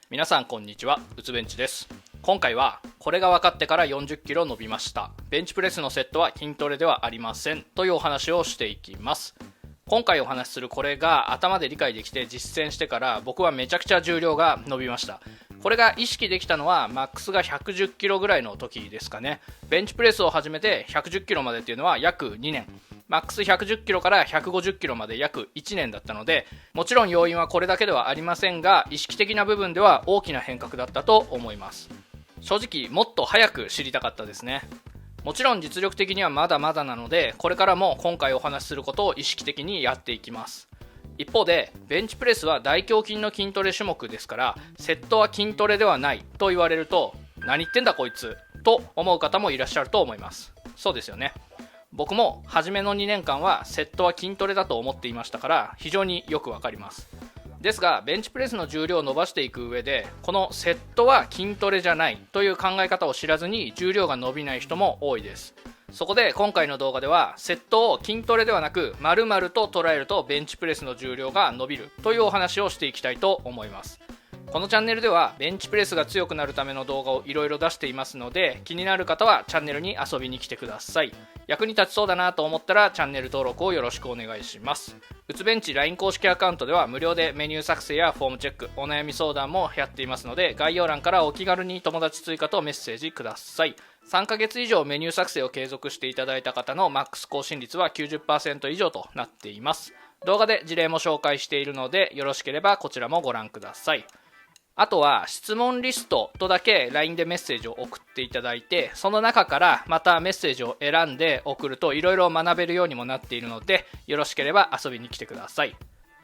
皆さんこんにちは、うつベンチです。今回はこれが分かってから40キロ伸びました、ベンチプレスのセットは筋トレではありませんというお話をしていきます。今回お話しするこれが頭で理解できて実践してから僕はめちゃくちゃ重量が伸びました。これが意識できたのはマックスが110キロぐらいの時ですかね。ベンチプレスを始めて110キロまでっていうのは約2年、マックス110キロから150キロまで約1年だったので、もちろん要因はこれだけではありませんが、意識的な部分では大きな変革だったと思います。正直もっと早く知りたかったですね。もちろん実力的にはまだまだなので、これからも今回お話しすることを意識的にやっていきます。一方でベンチプレスは大胸筋の筋トレ種目ですから、セットは筋トレではないと言われると、何言ってんだこいつと思う方もいらっしゃると思います。そうですよね。僕も初めの2年間はセットは筋トレだと思っていましたから、非常によくわかります。ですがベンチプレスの重量を伸ばしていく上で、このセットは筋トレじゃないという考え方を知らずに重量が伸びない人も多いです。そこで今回の動画では、セットを筋トレではなく丸々と捉えるとベンチプレスの重量が伸びるというお話をしていきたいと思います。このチャンネルではベンチプレスが強くなるための動画をいろいろ出していますので、気になる方はチャンネルに遊びに来てください。役に立ちそうだなと思ったらチャンネル登録をよろしくお願いします。うつベンチ LINE 公式アカウントでは無料でメニュー作成やフォームチェック、お悩み相談もやっていますので、概要欄からお気軽に友達追加とメッセージください。3ヶ月以上メニュー作成を継続していただいた方のマックス更新率は 90% 以上となっています。動画で事例も紹介しているので、よろしければこちらもご覧ください。あとは質問リストとだけ LINE でメッセージを送っていただいて、その中からまたメッセージを選んで送るといろいろ学べるようにもなっているので、よろしければ遊びに来てください。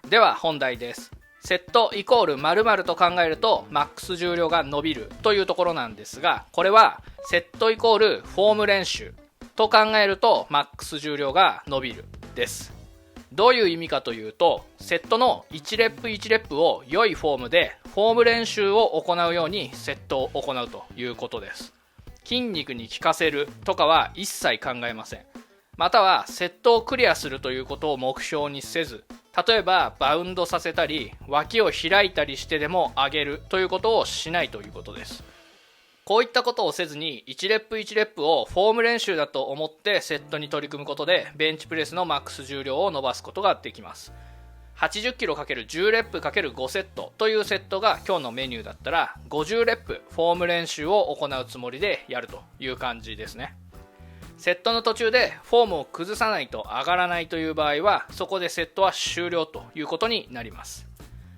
では本題です。セットイコール〇〇と考えるとマックス重量が伸びるというところなんですが、これはセットイコールフォーム練習と考えるとマックス重量が伸びるです。どういう意味かというと、セットの1レップ1レップを良いフォームでフォーム練習を行うようにセットを行うということです。筋肉に効かせるとかは一切考えません。またはセットをクリアするということを目標にせず、例えばバウンドさせたり脇を開いたりしてでも上げるということをしないということです。こういったことをせずに1レップ1レップをフォーム練習だと思ってセットに取り組むことで、ベンチプレスのマックス重量を伸ばすことができます。80キロ ×10 レップ ×5 セットというセットが今日のメニューだったら、50レップフォーム練習を行うつもりでやるという感じですね。セットの途中でフォームを崩さないと上がらないという場合は、そこでセットは終了ということになります。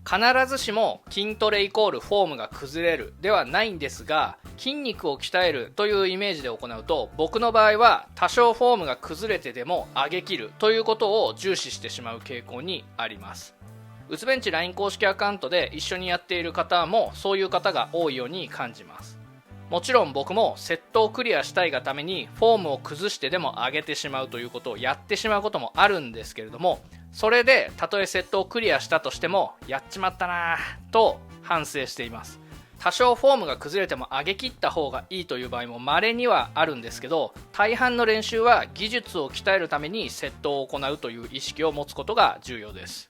必ずしも筋トレイコールフォームが崩れるではないんですが、筋肉を鍛えるというイメージで行うと、僕の場合は多少フォームが崩れてでも上げ切るということを重視してしまう傾向にあります。うつベンチ LINE 公式アカウントで一緒にやっている方もそういう方が多いように感じます。もちろん僕もセットをクリアしたいがためにフォームを崩してでも上げてしまうということをやってしまうこともあるんですけれども、それでたとえセットをクリアしたとしてもやっちまったなぁと反省しています。多少フォームが崩れても上げ切った方がいいという場合も稀にはあるんですけど、大半の練習は技術を鍛えるためにセットを行うという意識を持つことが重要です。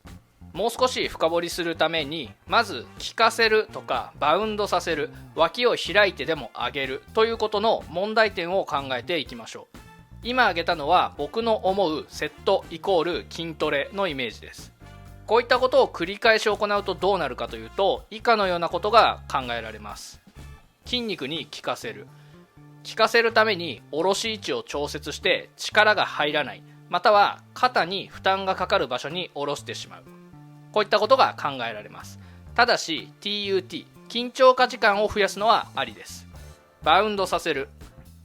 もう少し深掘りするために、まず効かせるとかバウンドさせる、脇を開いてでも上げるということの問題点を考えていきましょう。今挙げたのは僕の思うセットイコール筋トレのイメージです。こういったことを繰り返し行うとどうなるかというと、以下のようなことが考えられます。筋肉に効かせる。効かせるために下ろし位置を調節して力が入らない、または肩に負担がかかる場所に下ろしてしまう。こういったことが考えられます。ただし TUT 緊張化時間を増やすのはありです。バウンドさせる。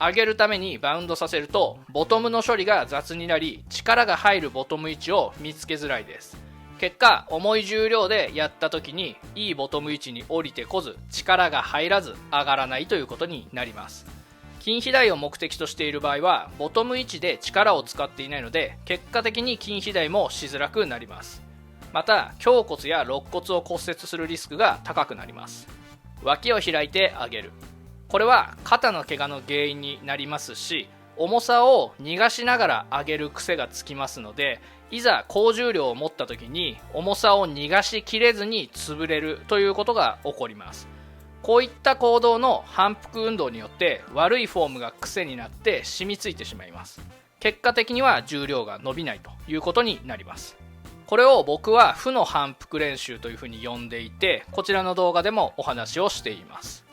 上げるためにバウンドさせるとボトムの処理が雑になり、力が入るボトム位置を見つけづらいです。結果重い重量でやった時にいいボトム位置に降りてこず、力が入らず上がらないということになります。筋肥大を目的としている場合はボトム位置で力を使っていないので、結果的に筋肥大もしづらくなります。また胸骨や肋骨を骨折するリスクが高くなります。脇を開いて上げる。これは肩の怪我の原因になりますし、重さを逃がしながら上げる癖がつきますので、いざ高重量を持った時に重さを逃がしきれずに潰れるということが起こります。こういった行動の反復運動によって悪いフォームが癖になって染みついてしまいます。結果的には重量が伸びないということになります。これを僕は負の反復練習というふうに呼んでいて、こちらの動画でもお話をしています。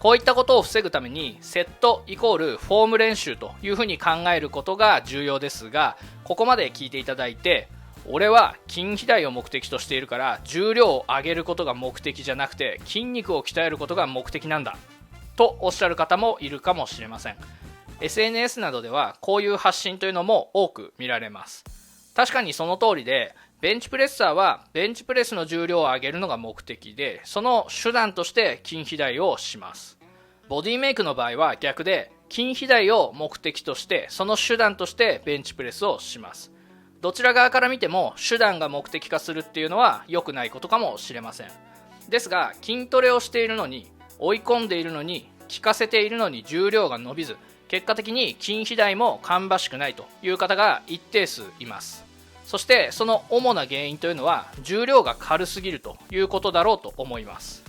こういったことを防ぐためにセットイコールフォーム練習というふうに考えることが重要ですが、ここまで聞いていただいて、俺は筋肥大を目的としているから重量を上げることが目的じゃなくて筋肉を鍛えることが目的なんだとおっしゃる方もいるかもしれません。 SNS などではこういう発信というのも多く見られます。確かにその通りで、ベンチプレッサーはベンチプレスの重量を上げるのが目的で、その手段として筋肥大をします。ボディメイクの場合は逆で、筋肥大を目的としてその手段としてベンチプレスをします。どちら側から見ても手段が目的化するっていうのは良くないことかもしれません。ですが筋トレをしているのに、追い込んでいるのに、効かせているのに重量が伸びず、結果的に筋肥大も芳しくないという方が一定数います。そしてその主な原因というのは重量が軽すぎるということだろうと思います。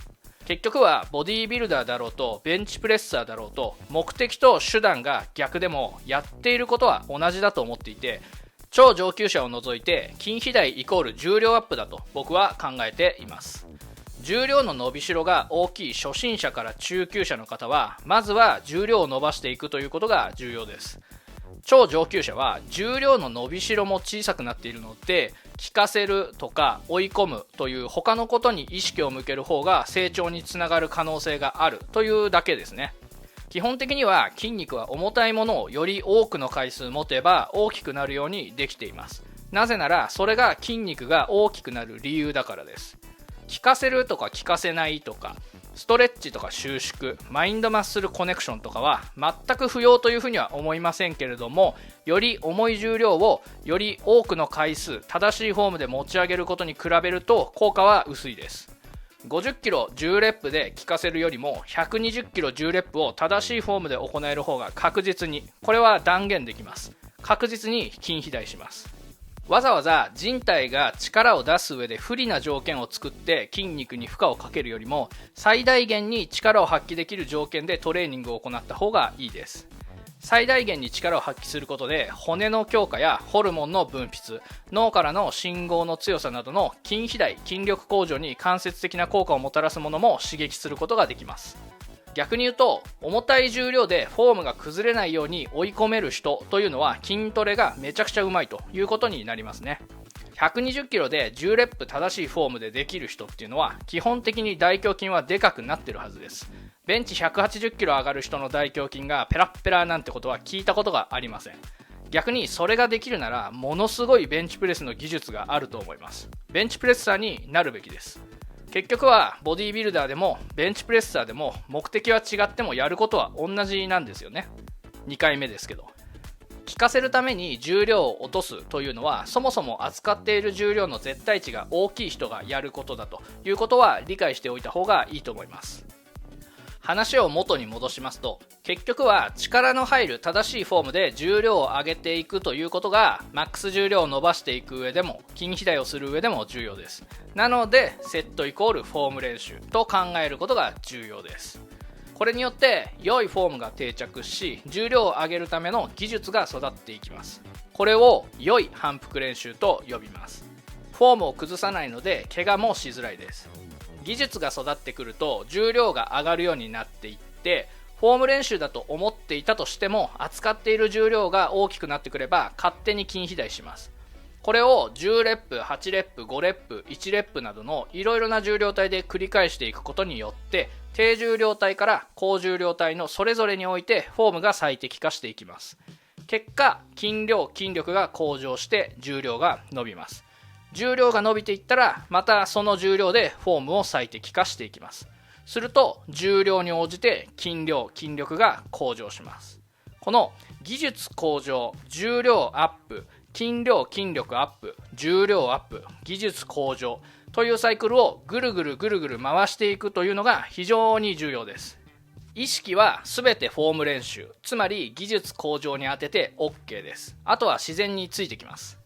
結局はボディービルダーだろうとベンチプレッサーだろうと、目的と手段が逆でもやっていることは同じだと思っていて、超上級者を除いて筋肥大イコール重量アップだと僕は考えています。重量の伸びしろが大きい初心者から中級者の方は、まずは重量を伸ばしていくということが重要です。超上級者は重量の伸びしろも小さくなっているので、効かせるとか追い込むという他のことに意識を向ける方が成長につながる可能性があるというだけですね。基本的には筋肉は重たいものをより多くの回数持てば大きくなるようにできています。なぜならそれが筋肉が大きくなる理由だからです。効かせるとか効かせないとか、ストレッチとか収縮、マインドマッスルコネクションとかは全く不要というふうには思いませんけれども、より重い重量をより多くの回数正しいフォームで持ち上げることに比べると効果は薄いです。50キロ10レップで効かせるよりも120キロ10レップを正しいフォームで行える方が確実に、これは断言できます。確実に筋肥大します。わざわざ人体が力を出す上で不利な条件を作って筋肉に負荷をかけるよりも、最大限に力を発揮できる条件でトレーニングを行った方がいいです。最大限に力を発揮することで骨の強化やホルモンの分泌、脳からの信号の強さなどの筋肥大、筋力向上に間接的な効果をもたらすものも刺激することができます。逆に言うと、重たい重量でフォームが崩れないように追い込める人というのは筋トレがめちゃくちゃうまいということになりますね。120キロで10レップ正しいフォームでできる人っていうのは基本的に大胸筋はでかくなってるはずです。ベンチ180キロ上がる人の大胸筋がペラッペラなんてことは聞いたことがありません。逆にそれができるならものすごいベンチプレスの技術があると思います。ベンチプレッサーになるべきです。結局はボディービルダーでもベンチプレッサーでも目的は違ってもやることは同じなんですよね。2回目ですけど、効かせるために重量を落とすというのはそもそも扱っている重量の絶対値が大きい人がやることだということは理解しておいた方がいいと思います。話を元に戻しますと、結局は力の入る正しいフォームで重量を上げていくということがマックス重量を伸ばしていく上でも筋肥大をする上でも重要です。なのでセットイコールフォーム練習と考えることが重要です。これによって良いフォームが定着し、重量を上げるための技術が育っていきます。これを良い反復練習と呼びます。フォームを崩さないので怪我もしづらいです。技術が育ってくると重量が上がるようになっていって、フォーム練習だと思っていたとしても扱っている重量が大きくなってくれば勝手に筋肥大します。これを10レップ、8レップ、5レップ、1レップなどのいろいろな重量帯で繰り返していくことによって低重量帯から高重量帯のそれぞれにおいてフォームが最適化していきます。結果筋量、筋力が向上して重量が伸びます。重量が伸びていったらまたその重量でフォームを最適化していきます。すると重量に応じて筋量、筋力が向上します。この技術向上、重量アップ、筋量、筋力アップ、重量アップ、技術向上というサイクルをぐるぐる回していくというのが非常に重要です。意識は全てフォーム練習、つまり技術向上に当てて OK です。あとは自然についてきます。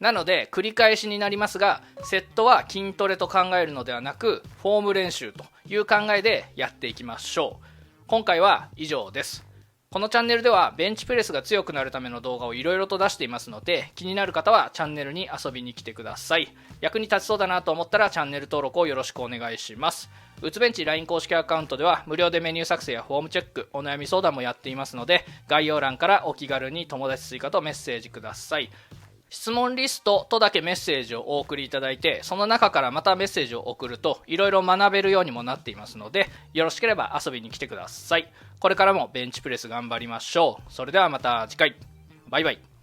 なので繰り返しになりますが、セットは筋トレと考えるのではなくフォーム練習という考えでやっていきましょう。今回は以上です。このチャンネルではベンチプレスが強くなるための動画をいろいろと出していますので、気になる方はチャンネルに遊びに来てください。役に立ちそうだなと思ったらチャンネル登録をよろしくお願いします。うつベンチ LINE 公式アカウントでは無料でメニュー作成やフォームチェック、お悩み相談もやっていますので、概要欄からお気軽に友達追加とメッセージください。質問リストとだけメッセージをお送りいただいて、その中からまたメッセージを送るといろいろ学べるようにもなっていますので、よろしければ遊びに来てください。これからもベンチプレス頑張りましょう。それではまた次回。バイバイ。